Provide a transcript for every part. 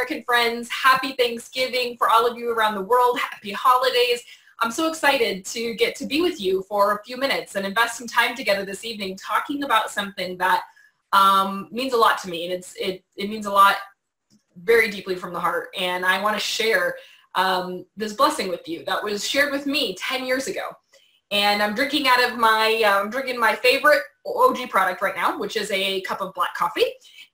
American friends. Happy Thanksgiving for all of you around the world. Happy holidays. I'm so excited to get to be with you for a few minutes and invest some time together this evening talking about something that means a lot to me. And it means a lot very deeply from the heart. And I want to share this blessing with you that was shared with me 10 years ago. And I'm drinking out of my, drinking my favorite OG product right now, which is a cup of black coffee.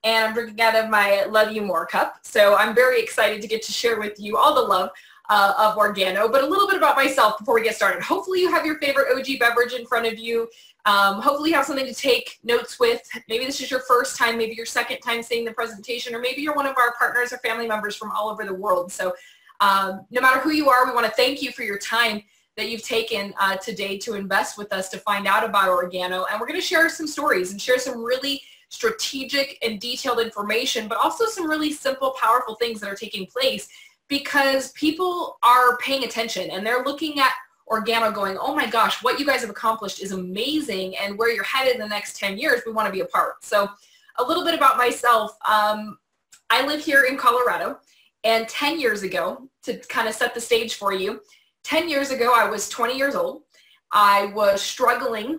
And I'm drinking out of my Love You More cup. So I'm very excited to get to share with you all the love of Organo, but a little bit about myself before we get started. Hopefully you have your favorite OG beverage in front of you. Hopefully you have something to take notes with. Maybe this is your first time, maybe your second time seeing the presentation, or maybe you're one of our partners or family members from all over the world. So no matter who you are, we want to thank you for your time that you've taken today to invest with us to find out about Organo. And we're going to share some stories and share some really strategic and detailed information, but also some really simple, powerful things that are taking place because people are paying attention and they're looking at Organo going, oh my gosh, what you guys have accomplished is amazing, and where you're headed in the next 10 years, we want to be a part. So a little bit about myself. I live here in Colorado, and 10 years ago, to kind of set the stage for you, 10 years ago, I was 20 years old. I was struggling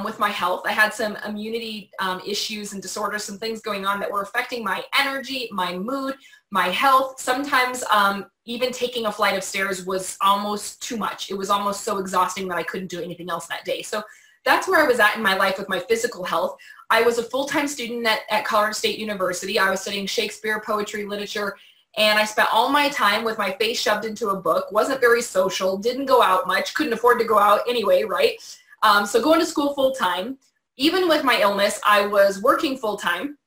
with my health. I had some immunity issues and disorders, some things going on that were affecting my energy, my mood, my health. Sometimes even taking a flight of stairs was almost too much. It was almost so exhausting that I couldn't do anything else that day. So that's where I was at in my life with my physical health. I was a full-time student at Colorado State University. I was studying Shakespeare, poetry, literature, and I spent all my time with my face shoved into a book, wasn't very social, didn't go out much, couldn't afford to go out anyway, right? So going to school full-time. Even with my illness, I was working full-time.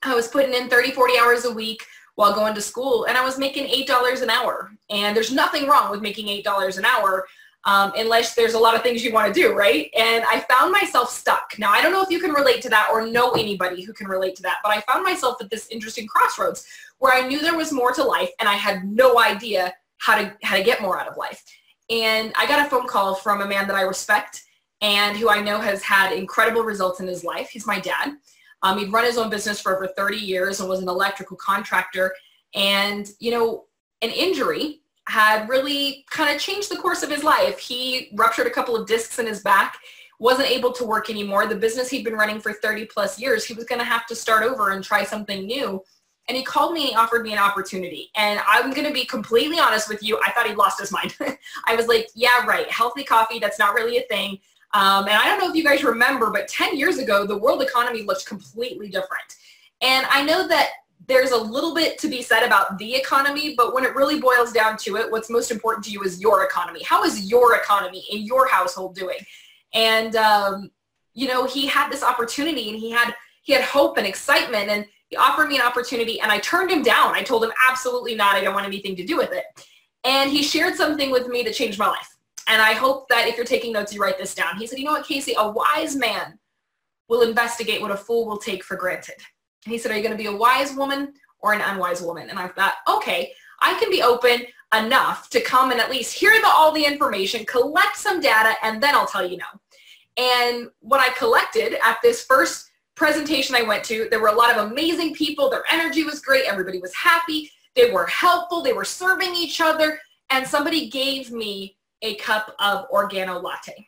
I was putting in 30, 40 hours a week while going to school, and I was making $8 an hour. And there's nothing wrong with making $8 an hour unless there's a lot of things you want to do, right? And I found myself stuck. Now, I don't know if you can relate to that or know anybody who can relate to that, but I found myself at this interesting crossroads where I knew there was more to life and I had no idea how to get more out of life. And I got a phone call from a man that I respect and who I know has had incredible results in his life. He's my dad. He'd run his own business for over 30 years and was an electrical contractor. And, you know, an injury had really kind of changed the course of his life. He ruptured a couple of discs in his back, wasn't able to work anymore. The business he'd been running for 30 plus years, he was going to have to start over and try something new. And he called me and he offered me an opportunity. And I'm going to be completely honest with you. I thought he'd lost his mind. I was like, yeah, right. Healthy coffee, that's not really a thing. And I don't know if you guys remember, but 10 years ago, the world economy looked completely different. And I know that there's a little bit to be said about the economy, but when it really boils down to it, what's most important to you is your economy. How is your economy in your household doing? And, you know, he had this opportunity and he had hope and excitement, and he offered me an opportunity and I turned him down. I told him absolutely not. I don't want anything to do with it. And he shared something with me that changed my life. And I hope that if you're taking notes, you write this down. He said, you know what, Casey, a wise man will investigate what a fool will take for granted. And he said, are you going to be a wise woman or an unwise woman? And I thought, okay, I can be open enough to come and at least hear all the information, collect some data, and then I'll tell you no. And what I collected at this first presentation I went to, there were a lot of amazing people. Their energy was great. Everybody was happy. They were helpful. They were serving each other. And somebody gave me a cup of Organo latte.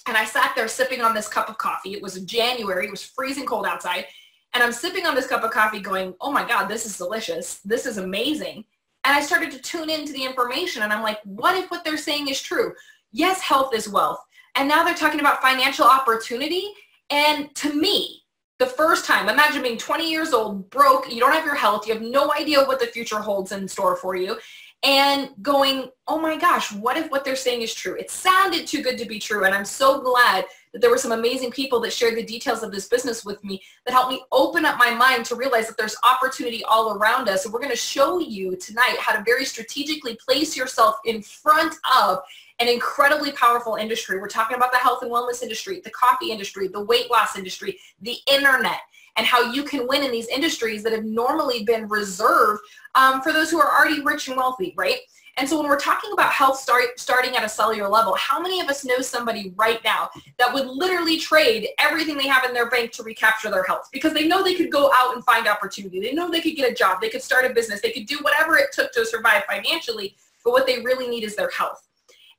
And I sat there sipping on this cup of coffee. It was January. It was freezing cold outside. And I'm sipping on this cup of coffee going, oh my God, this is delicious. This is amazing. And I started to tune into the information and I'm like, what if what they're saying is true? Yes, health is wealth. And now they're talking about financial opportunity. And to me, the first time, imagine being 20 years old, broke, you don't have your health, you have no idea what the future holds in store for you, and going, oh my gosh, what if what they're saying is true? It sounded too good to be true. And I'm so glad that there were some amazing people that shared the details of this business with me that helped me open up my mind to realize that there's opportunity all around us. And we're going to show you tonight how to very strategically place yourself in front of an incredibly powerful industry. We're talking about the health and wellness industry, the coffee industry, the weight loss industry, the internet, and how you can win in these industries that have normally been reserved for those who are already rich and wealthy, right? And so when we're talking about health starting at a cellular level, how many of us know somebody right now that would literally trade everything they have in their bank to recapture their health? Because they know they could go out and find opportunity. They know they could get a job. They could start a business. They could do whatever it took to survive financially, but what they really need is their health.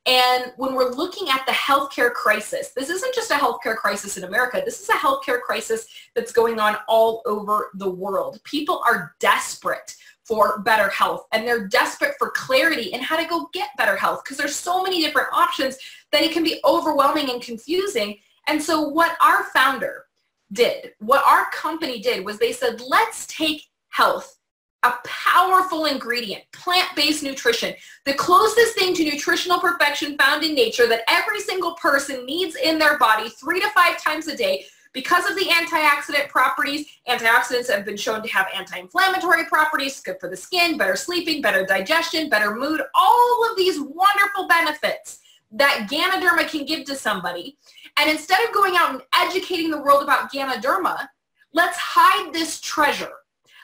And when we're looking at the healthcare crisis, this isn't just a healthcare crisis in America. This is a healthcare crisis that's going on all over the world. People are desperate for better health, and they're desperate for clarity and how to go get better health, because there's so many different options that it can be overwhelming and confusing. And so what our founder did, what our company did, was they said, let's take health, a powerful ingredient, plant-based nutrition, the closest thing to nutritional perfection found in nature that every single person needs in their body 3 to 5 times a day. Because of the antioxidant properties, antioxidants have been shown to have anti-inflammatory properties, good for the skin, better sleeping, better digestion, better mood, all of these wonderful benefits that Ganoderma can give to somebody. And instead of going out and educating the world about Ganoderma, let's hide this treasure.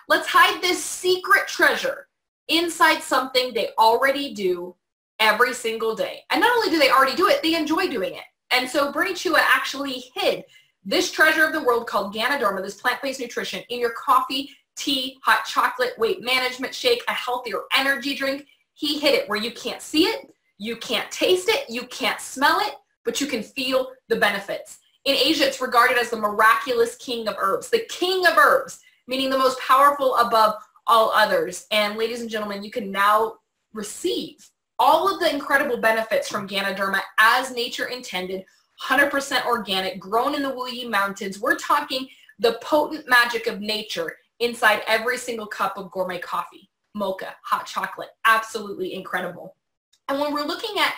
Let's hide this secret treasure inside something they already do every single day. And not only do they already do it, they enjoy doing it. And so Bernie Chua actually hid this treasure of the world called Ganoderma, this plant-based nutrition, in your coffee, tea, hot chocolate, weight management shake, a healthier energy drink. He hid it where you can't see it, you can't taste it, you can't smell it, but you can feel the benefits. In Asia, it's regarded as the miraculous king of herbs, the king of herbs, meaning the most powerful above all others. And ladies and gentlemen, you can now receive all of the incredible benefits from Ganoderma as nature intended, 100% organic, grown in the Wuyi Mountains. We're talking the potent magic of nature inside every single cup of gourmet coffee, mocha, hot chocolate. Absolutely incredible. And when we're looking at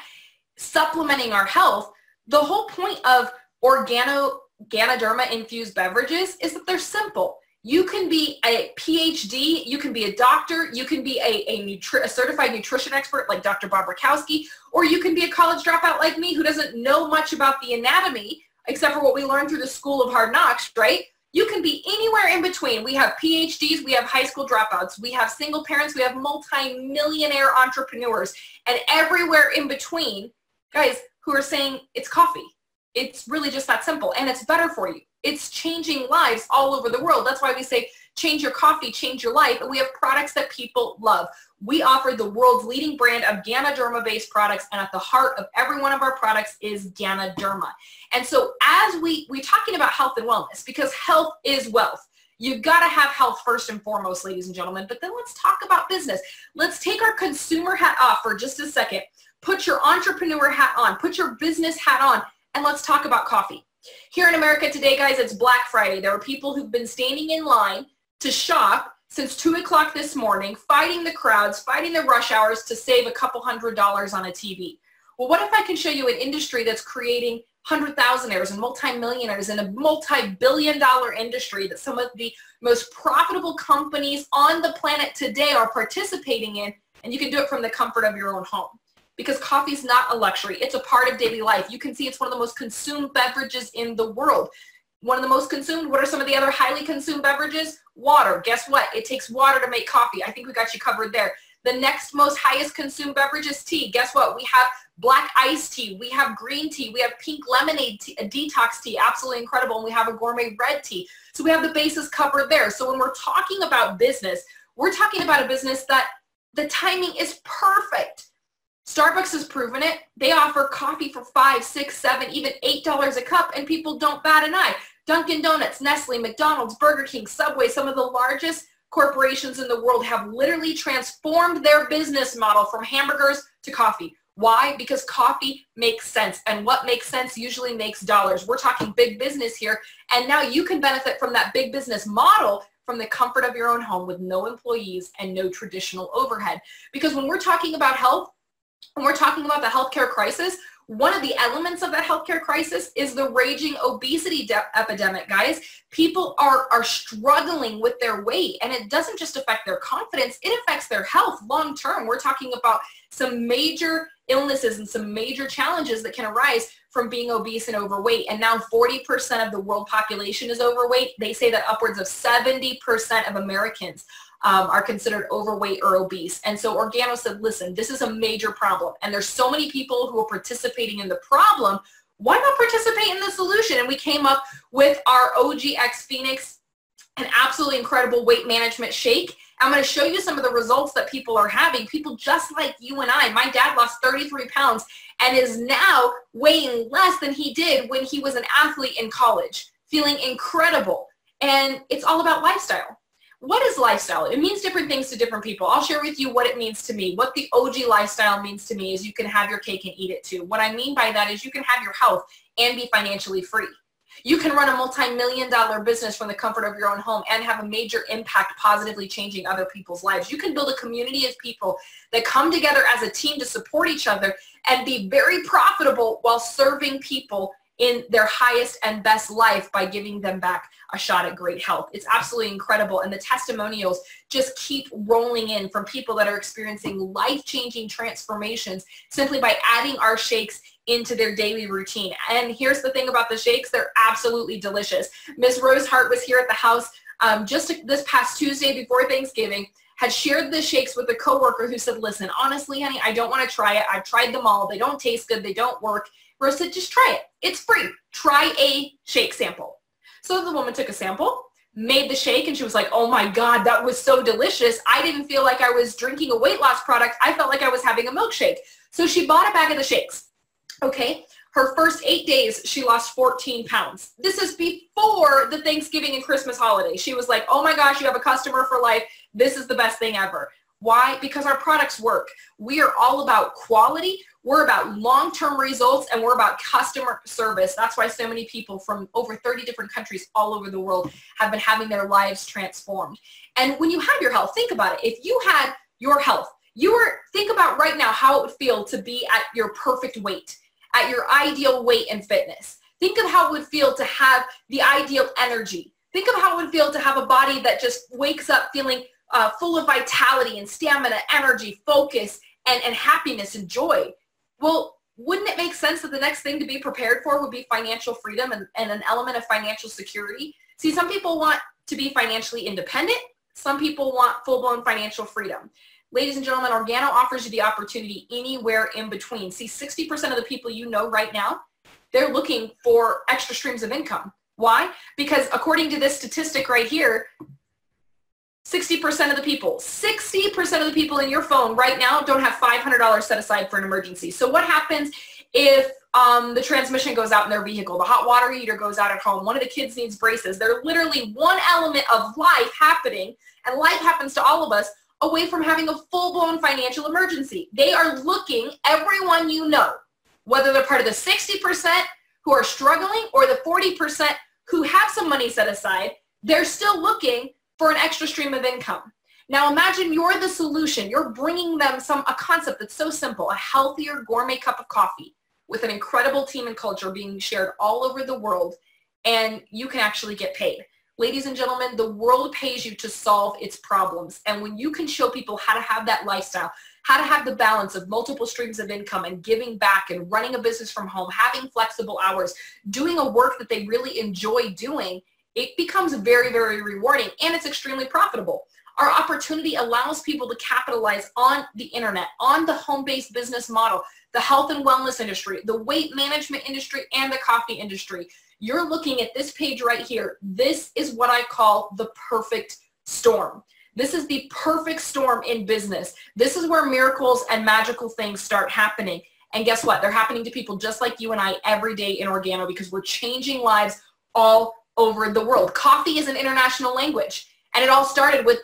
supplementing our health, the whole point of Ganoderma infused beverages is that they're simple. You can be a PhD, you can be a doctor, you can be a certified nutrition expert like Dr. Bob Rakowski, or you can be a college dropout like me who doesn't know much about the anatomy except for what we learned through the School of Hard Knocks, right? You can be anywhere in between. We have PhDs, we have high school dropouts, we have single parents, we have multi-millionaire entrepreneurs, and everywhere in between, guys, who are saying it's coffee. It's really just that simple, and it's better for you. It's changing lives all over the world. That's why we say change your coffee, change your life, and we have products that people love. We offer the world's leading brand of Ganoderma-based products, and at the heart of every one of our products is Ganoderma. And so as we're talking about health and wellness, because health is wealth. You've got to have health first and foremost, ladies and gentlemen, but then let's talk about business. Let's take our consumer hat off for just a second. Put your entrepreneur hat on, put your business hat on, and let's talk about coffee. Here in America today, guys, it's Black Friday. There are people who've been standing in line to shop since 2 o'clock this morning, fighting the crowds, fighting the rush hours to save a couple $100s on a TV. Well, what if I can show you an industry that's creating 100,000aires and multimillionaires in a multi-billion-dollar industry that some of the most profitable companies on the planet today are participating in, and you can do it from the comfort of your own home. Because coffee is not a luxury. It's a part of daily life. You can see it's one of the most consumed beverages in the world. One of the most consumed, what are some of the other highly consumed beverages? Water. Guess what? It takes water to make coffee. I think we got you covered there. The next most highest consumed beverage is tea. Guess what? We have black iced tea. We have green tea. We have pink lemonade tea, a detox tea. Absolutely incredible. And we have a gourmet red tea. So we have the bases covered there. So when we're talking about business, we're talking about a business that the timing is perfect. Starbucks has proven it. They offer coffee for $5, $6, $7, even $8 a cup, and people don't bat an eye. Dunkin' Donuts, Nestle, McDonald's, Burger King, Subway, some of the largest corporations in the world have literally transformed their business model from hamburgers to coffee. Why? Because coffee makes sense, and what makes sense usually makes dollars. We're talking big business here, and now you can benefit from that big business model from the comfort of your own home with no employees and no traditional overhead. Because when we're talking about health, when we're talking about the healthcare crisis, one of the elements of that healthcare crisis is the raging obesity epidemic, guys. People are struggling with their weight, and it doesn't just affect their confidence, it affects their health long term. We're talking about some major illnesses and some major challenges that can arise from being obese and overweight. And now 40% of the world population is overweight. They say that upwards of 70% of Americans are considered overweight or obese. And so Organo said, listen, this is a major problem. And there's so many people who are participating in the problem. Why not participate in the solution? And we came up with our OGX Phoenix, an absolutely incredible weight management shake. I'm going to show you some of the results that people are having. People just like you and I. My dad lost 33 pounds and is now weighing less than he did when he was an athlete in college, feeling incredible. And it's all about lifestyle. What is lifestyle? It means different things to different people. I'll share with you what it means to me. What the OG lifestyle means to me is you can have your cake and eat it too. What I mean by that is you can have your health and be financially free. You can run a multi-million-dollar business from the comfort of your own home and have a major impact positively changing other people's lives. You can build a community of people that come together as a team to support each other and be very profitable while serving people in their highest and best life by giving them back a shot at great health. It's absolutely incredible. And the testimonials just keep rolling in from people that are experiencing life-changing transformations simply by adding our shakes into their daily routine. And here's the thing about the shakes, they're absolutely delicious. Miss Rose Hart was here at the house just this past Tuesday before Thanksgiving, had shared the shakes with a coworker who said, listen, honestly, honey, I don't want to try it. I've tried them all. They don't taste good. They don't work. Rose said, just try it. It's free. Try a shake sample. So the woman took a sample, made the shake, and she was like, oh my God, that was so delicious. I didn't feel like I was drinking a weight loss product. I felt like I was having a milkshake. So she bought a bag of the shakes. Okay. Her first 8 days, she lost 14 pounds. This is before the Thanksgiving and Christmas holidays. She was like, oh my gosh, you have a customer for life. This is the best thing ever. Why? Because our products work. We are all about quality. We're about long-term results, and we're about customer service. That's why so many people from over 30 different countries all over the world have been having their lives transformed. And when you have your health, think about it. If you had your health, think about right now how it would feel to be at your perfect weight, at your ideal weight and fitness. Think of how it would feel to have the ideal energy. Think of how it would feel to have a body that just wakes up feeling full of vitality and stamina, energy, focus, and happiness and joy. Well, wouldn't it make sense that the next thing to be prepared for would be financial freedom and an element of financial security? See, some people want to be financially independent. Some people want full-blown financial freedom. Ladies and gentlemen, Organo offers you the opportunity anywhere in between. See, 60% of the people you know right now, they're looking for extra streams of income. Why? Because according to this statistic right here, 60% of the people in your phone right now don't have $500 set aside for an emergency. So what happens if the transmission goes out in their vehicle, the hot water heater goes out at home, one of the kids needs braces? They're literally one element of life happening, and life happens to all of us, away from having a full-blown financial emergency. They are looking, everyone you know, whether they're part of the 60% who are struggling or the 40% who have some money set aside, they're still looking for an extra stream of income. Now imagine you're the solution. You're bringing them a concept that's so simple, a healthier gourmet cup of coffee with an incredible team and culture being shared all over the world, and you can actually get paid. Ladies and gentlemen, the world pays you to solve its problems. And when you can show people how to have that lifestyle, how to have the balance of multiple streams of income and giving back and running a business from home, having flexible hours, doing a work that they really enjoy doing, it becomes very, very rewarding, and it's extremely profitable. Our opportunity allows people to capitalize on the internet, on the home-based business model, the health and wellness industry, the weight management industry, and the coffee industry. You're looking at this page right here. This is what I call the perfect storm. This is the perfect storm in business. This is where miracles and magical things start happening. And guess what? They're happening to people just like you and I every day in Organo, because we're changing lives all over the world. Coffee is an international language. And it all started with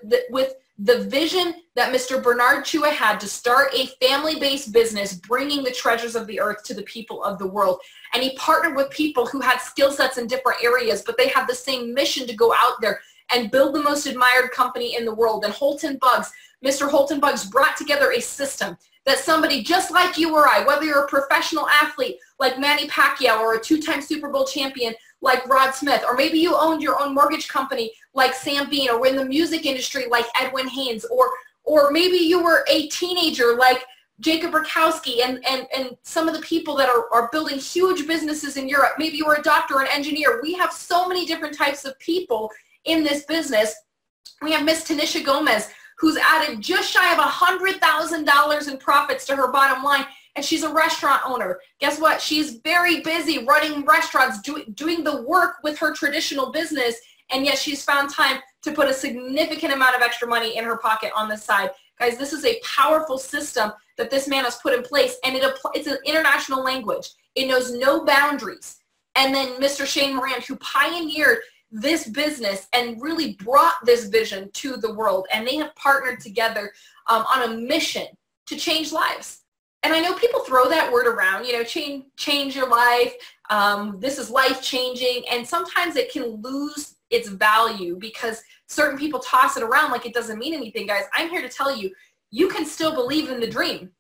the vision that Mr. Bernard Chua had to start a family-based business, bringing the treasures of the earth to the people of the world. And he partnered with people who had skill sets in different areas, but they had the same mission to go out there and build the most admired company in the world. And Mr. Holton Buggs brought together a system that somebody just like you or I, whether you're a professional athlete like Manny Pacquiao or a two-time Super Bowl champion like Rod Smith, or maybe you owned your own mortgage company like Sam Bean, or in the music industry like Edwin Haynes, or maybe you were a teenager like Jacob Rakowski and some of the people that are building huge businesses in Europe. Maybe you were a doctor or an engineer. We have so many different types of people in this business, We have Miss Tanisha Gomez, who's added just shy of $100,000 in profits to her bottom line, and she's a restaurant owner. Guess what? She's very busy running restaurants, doing the work with her traditional business, and yet she's found time to put a significant amount of extra money in her pocket on the side. Guys, this is a powerful system that this man has put in place, and it's an international language. It knows no boundaries. And then Mr. Shane Moran, who pioneered this business and really brought this vision to the world, and they have partnered together on a mission to change lives. And I know people throw that word around, you know, change your life, this is life-changing, and sometimes it can lose its value because certain people toss it around like it doesn't mean anything. Guys, I'm here to tell you, you can still believe in the dream.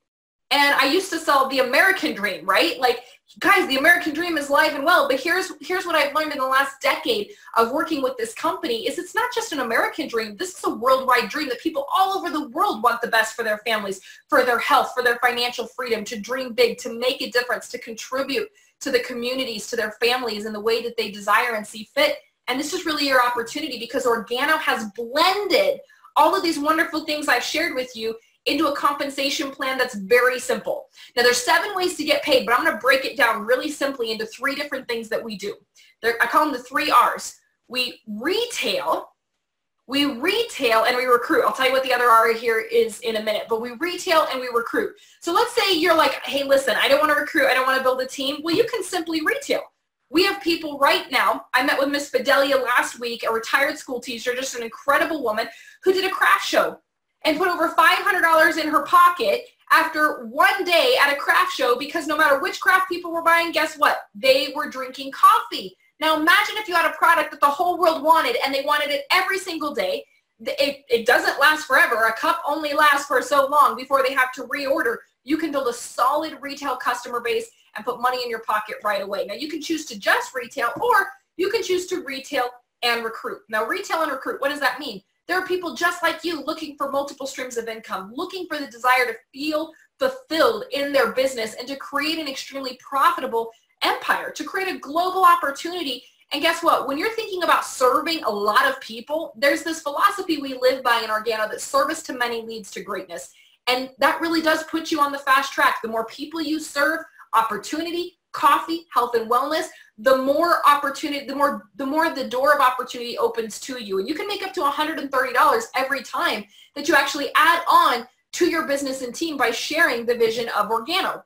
And I used to sell the American dream, right? Like, guys, the American dream is alive and well, but here's what I've learned in the last decade of working with this company is it's not just an American dream. This is a worldwide dream that people all over the world want the best for their families, for their health, for their financial freedom, to dream big, to make a difference, to contribute to the communities, to their families in the way that they desire and see fit. And this is really your opportunity because Organo has blended all of these wonderful things I've shared with you into a compensation plan that's very simple. Now there's 7 ways to get paid, but I'm gonna break it down really simply into 3 different things that we do. I call them the 3 R's. We retail, and we recruit. I'll tell you what the other R here is in a minute, but we retail and we recruit. So let's say you're like, hey, listen, I don't wanna recruit, I don't wanna build a team. Well, you can simply retail. We have people right now, I met with Miss Fidelia last week, a retired school teacher, just an incredible woman, who did a craft show and put over $500 in her pocket after 1 day at a craft show because no matter which craft people were buying, guess what? They were drinking coffee. Now imagine if you had a product that the whole world wanted and they wanted it every single day. It doesn't last forever. A cup only lasts for so long before they have to reorder. You can build a solid retail customer base and put money in your pocket right away. Now you can choose to just retail or you can choose to retail and recruit. Now retail and recruit, what does that mean? There are people just like you looking for multiple streams of income, looking for the desire to feel fulfilled in their business and to create an extremely profitable empire, to create a global opportunity. And guess what? When you're thinking about serving a lot of people, there's this philosophy we live by in Organo that service to many leads to greatness. And that really does put you on the fast track. The more people you serve, opportunity, coffee, health and wellness, the more opportunity, the more the door of opportunity opens to you. And you can make up to $130 every time that you actually add on to your business and team by sharing the vision of Organo.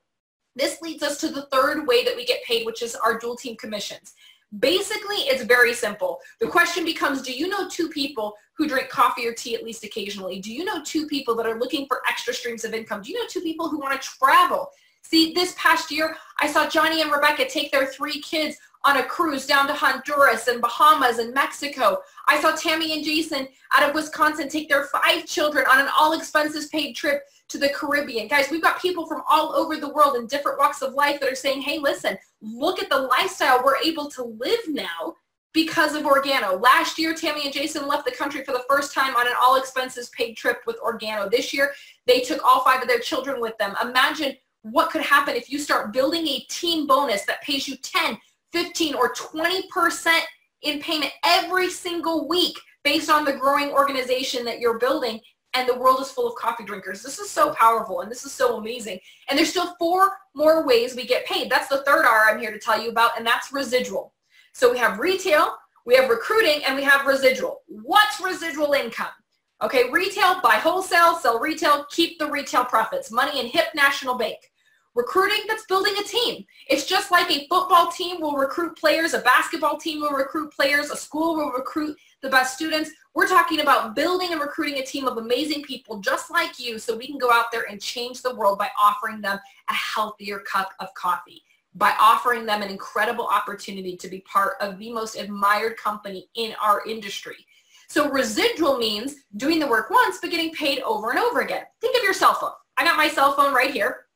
This leads us to the 3rd way that we get paid, which is our dual team commissions. Basically, it's very simple. The question becomes, do you know 2 people who drink coffee or tea at least occasionally? Do you know 2 people that are looking for extra streams of income? Do you know 2 people who want to travel? See, this past year, I saw Johnny and Rebecca take their 3 kids on a cruise down to Honduras and Bahamas and Mexico. I saw Tammy and Jason out of Wisconsin take their 5 children on an all expenses paid trip to the Caribbean. Guys, we've got people from all over the world in different walks of life that are saying, hey, listen, look at the lifestyle we're able to live now because of Organo. Last year, Tammy and Jason left the country for the first time on an all expenses paid trip with Organo. This year, they took all 5 of their children with them. Imagine what could happen if you start building a team bonus that pays you 10, 15, or 20% in payment every single week based on the growing organization that you're building, and the world is full of coffee drinkers. This is so powerful, and this is so amazing. And there's still 4 more ways we get paid. That's the 3rd R I'm here to tell you about, and that's residual. So we have retail, we have recruiting, and we have residual. What's residual income? Okay, retail, buy wholesale, sell retail, keep the retail profits. Money in HIP National Bank. Recruiting, that's building a team. It's just like a football team will recruit players, a basketball team will recruit players, a school will recruit the best students. We're talking about building and recruiting a team of amazing people just like you so we can go out there and change the world by offering them a healthier cup of coffee, by offering them an incredible opportunity to be part of the most admired company in our industry. So residual means doing the work once but getting paid over and over again. Think of your cell phone. I got my cell phone right here.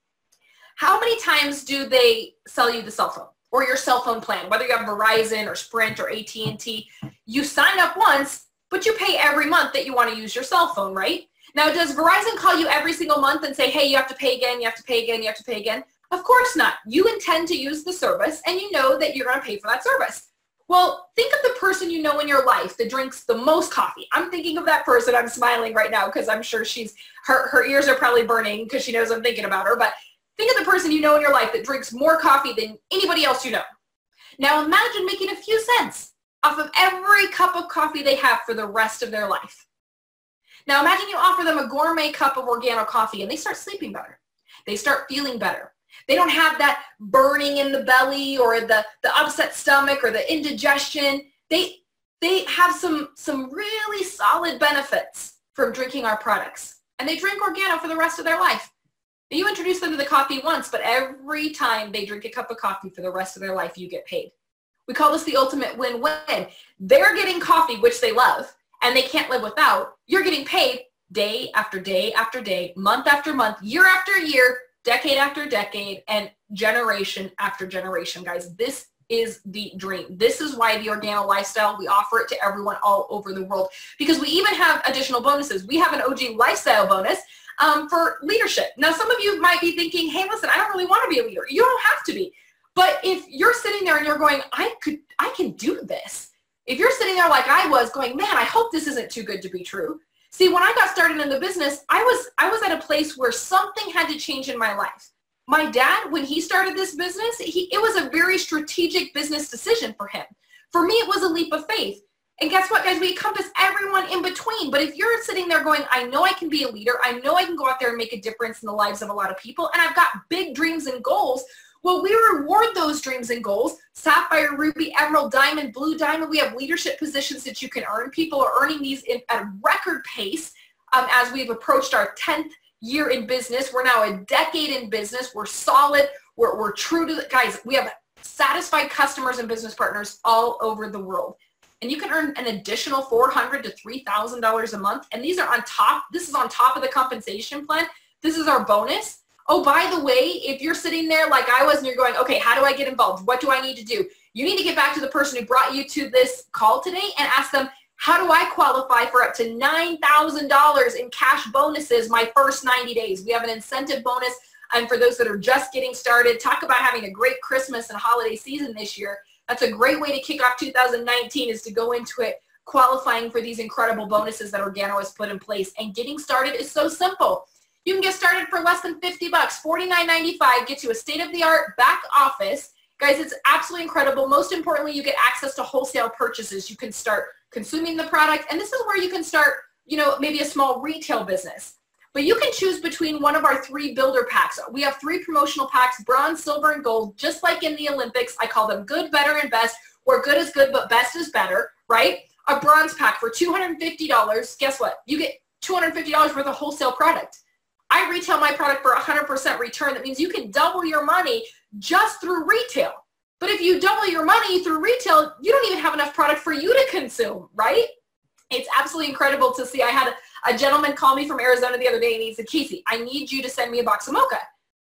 How many times do they sell you the cell phone or your cell phone plan, whether you have Verizon or Sprint or AT&T? You sign up once, but you pay every month that you want to use your cell phone, right? Now, does Verizon call you every single month and say, hey, you have to pay again, you have to pay again, you have to pay again? Of course not. You intend to use the service and you know that you're going to pay for that service. Well, think of the person you know in your life that drinks the most coffee. I'm thinking of that person. I'm smiling right now because I'm sure her ears are probably burning because she knows I'm thinking about her. But think of the person you know in your life that drinks more coffee than anybody else you know. Now imagine making a few cents off of every cup of coffee they have for the rest of their life. Now imagine you offer them a gourmet cup of organic coffee and they start sleeping better. They start feeling better. They don't have that burning in the belly or the upset stomach or the indigestion. They have some really solid benefits from drinking our products. And they drink organic for the rest of their life. You introduce them to the coffee once, but every time they drink a cup of coffee for the rest of their life, you get paid. We call this the ultimate win-win. They're getting coffee, which they love, and they can't live without. You're getting paid day after day after day, month after month, year after year, decade after decade, and generation after generation, guys. This is the dream. This is why the Organo lifestyle, we offer it to everyone all over the world, because we even have additional bonuses. We have an OG lifestyle bonus for leadership. Now, some of you might be thinking, hey, listen, I don't really want to be a leader. You don't have to be. But if you're sitting there and you're going, I can do this. If you're sitting there like I was going, man, I hope this isn't too good to be true. See, when I got started in the business, I was at a place where something had to change in my life. My dad, when he started this business, it was a very strategic business decision for him. For me, it was a leap of faith. And guess what, guys? We encompass everyone in between. But if you're sitting there going, I know I can be a leader, I know I can go out there and make a difference in the lives of a lot of people, and I've got big dreams and goals, well, we reward those dreams and goals. Sapphire, ruby, emerald, diamond, blue diamond. We have leadership positions that you can earn. People are earning these at a record pace as we've approached our 10th year in business. We're now a decade in business. We're solid. We're true to the guys. We have satisfied customers and business partners all over the world. And you can earn an additional $400 to $3,000 a month. And these are on top. This is on top of the compensation plan. This is our bonus. Oh, by the way, if you're sitting there like I was and you're going, okay, how do I get involved? What do I need to do? You need to get back to the person who brought you to this call today and ask them, how do I qualify for up to $9,000 in cash bonuses my first 90 days? We have an incentive bonus. And for those that are just getting started, talk about having a great Christmas and holiday season this year. That's a great way to kick off 2019 is to go into it qualifying for these incredible bonuses that Organo has put in place. And getting started is so simple. You can get started for less than $50, $49.95, gets you a state-of-the-art back office. Guys, it's absolutely incredible. Most importantly, you get access to wholesale purchases. You can start consuming the product, and this is where you can start, maybe a small retail business. But you can choose between one of our 3 builder packs. We have 3 promotional packs, bronze, silver, and gold, just like in the Olympics. I call them good, better, and best, where good is good, but best is better, right? A bronze pack for $250. Guess what? You get $250 worth of wholesale product. I retail my product for 100% return. That means you can double your money just through retail. But if you double your money through retail, you don't even have enough product for you to consume, right? It's absolutely incredible to see. I had a gentleman call me from Arizona the other day, and he said, Casey, I need you to send me a box of mocha.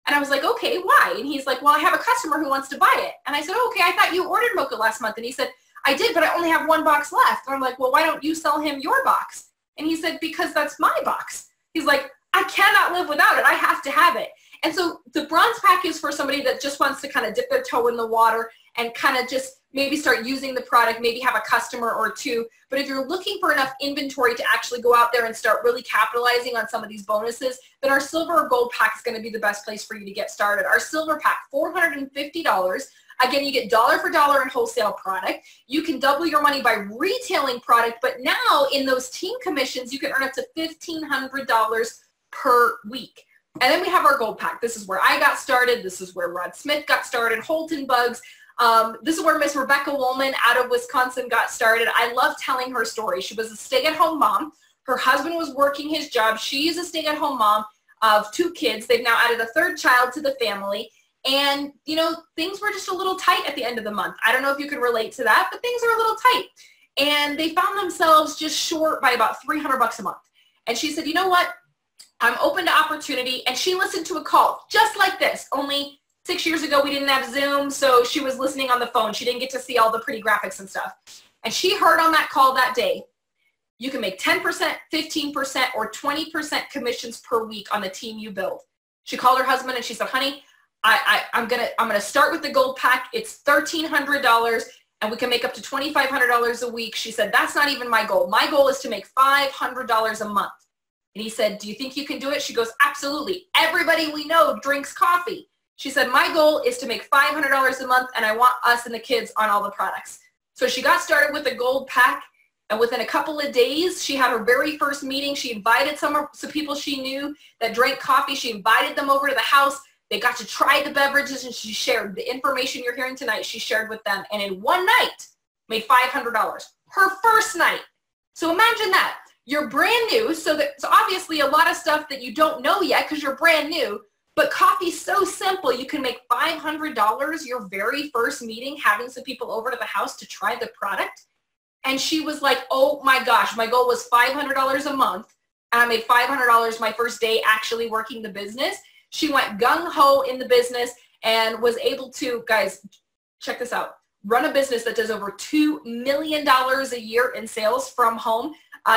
And I was like, okay, why? And he's like, well, I have a customer who wants to buy it. And I said, oh, okay, I thought you ordered mocha last month. And he said, I did, but I only have 1 box left. And I'm like, well, why don't you sell him your box? And he said, because that's my box. He's like, I cannot live without it. I have to have it. And so the bronze pack is for somebody that just wants to kind of dip their toe in the water and kind of just maybe start using the product, maybe have a customer or 2. But if you're looking for enough inventory to actually go out there and start really capitalizing on some of these bonuses, then our silver or gold pack is going to be the best place for you to get started. Our silver pack, $450. Again, you get dollar for dollar in wholesale product. You can double your money by retailing product, but now in those team commissions, you can earn up to $1,500 per week. And then we have our gold pack. This is where I got started. This is where Rod Smith got started, Holton Bugs. This is where Miss Rebecca Woolman out of Wisconsin got started. I love telling her story. She was a stay-at-home mom. Her husband was working his job. She is a stay-at-home mom of 2 kids. They've now added a 3rd child to the family. And, things were just a little tight at the end of the month. I don't know if you can relate to that, but things are a little tight. And they found themselves just short by about $300 a month. And she said, you know what? I'm open to opportunity. And she listened to a call just like this. Only 6 years ago, we didn't have Zoom, so she was listening on the phone. She didn't get to see all the pretty graphics and stuff. And she heard on that call that day, you can make 10%, 15%, or 20% commissions per week on the team you build. She called her husband and she said, honey, I'm gonna start with the gold pack. It's $1,300. and we can make up to $2,500 a week. She said, that's not even my goal. My goal is to make $500 a month. And he said, do you think you can do it? She goes, absolutely. Everybody we know drinks coffee. She said, my goal is to make $500 a month, and I want us and the kids on all the products. So she got started with the gold pack, and within a couple of days, she had her very first meeting. She invited some people she knew that drank coffee. She invited them over to the house. They got to try the beverages, and she shared the information you're hearing tonight. She shared with them, and in one night, made $500. Her first night. So imagine that. You're brand new, so obviously a lot of stuff that you don't know yet because you're brand new, but coffee's so simple. You can make $500 your very first meeting, having some people over to the house to try the product. And she was like, oh my gosh, my goal was $500 a month, and I made $500 my first day actually working the business. She went gung-ho in the business and was able to, guys, check this out, run a business that does over $2 million a year in sales from home.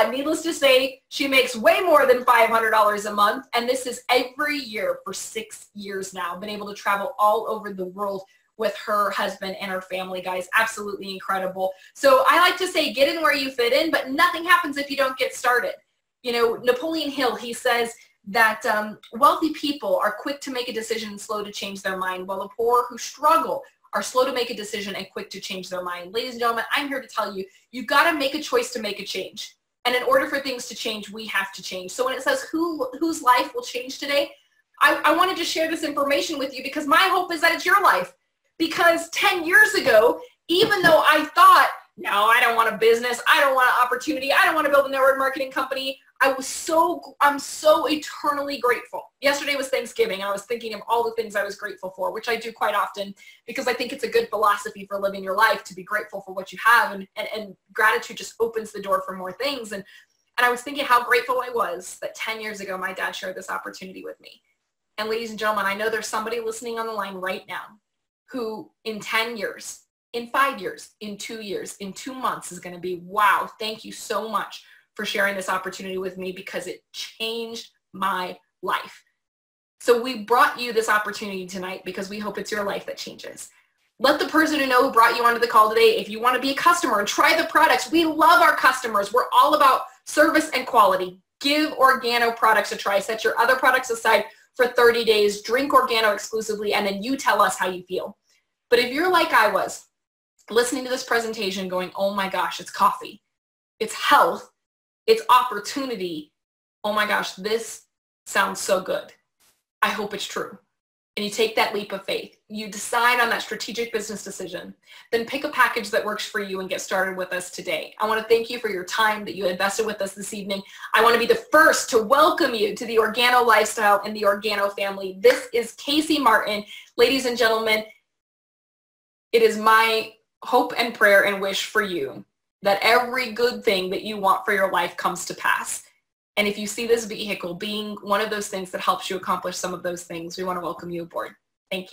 Needless to say, she makes way more than $500 a month, and this is every year for 6 years now. Been able to travel all over the world with her husband and her family, guys. Absolutely incredible. So I like to say, get in where you fit in, but nothing happens if you don't get started. You know, Napoleon Hill, he says that wealthy people are quick to make a decision and slow to change their mind, while the poor who struggle are slow to make a decision and quick to change their mind. Ladies and gentlemen, I'm here to tell you, you've got to make a choice to make a change. And in order for things to change, we have to change. So when it says whose life will change today, I wanted to share this information with you because my hope is that it's your life. Because 10 years ago, even though I thought, no, I don't want a business, I don't want an opportunity, I don't want to build a network marketing company, I'm so eternally grateful. Yesterday was Thanksgiving, and I was thinking of all the things I was grateful for, which I do quite often because I think it's a good philosophy for living your life to be grateful for what you have, and gratitude just opens the door for more things. And I was thinking how grateful I was that 10 years ago my dad shared this opportunity with me. And ladies and gentlemen, I know there's somebody listening on the line right now who in 10 years, in 5 years, in 2 years, in 2 months is going to be, wow, thank you so much for sharing this opportunity with me because it changed my life. So we brought you this opportunity tonight because we hope it's your life that changes. Let the person who know who brought you onto the call today, if you want to be a customer and try the products, we love our customers. We're all about service and quality. Give Organo products a try. Set your other products aside for 30 days. Drink Organo exclusively, and then you tell us how you feel. But if you're like I was, listening to this presentation going, oh my gosh, it's coffee, it's health, it's opportunity, oh my gosh, this sounds so good. I hope it's true. And you take that leap of faith. You decide on that strategic business decision. Then pick a package that works for you and get started with us today. I want to thank you for your time that you invested with us this evening. I want to be the first to welcome you to the Organo lifestyle and the Organo family. This is Casey Martin. Ladies and gentlemen, it is my hope and prayer and wish for you that every good thing that you want for your life comes to pass. And if you see this vehicle being one of those things that helps you accomplish some of those things, we want to welcome you aboard. Thank you.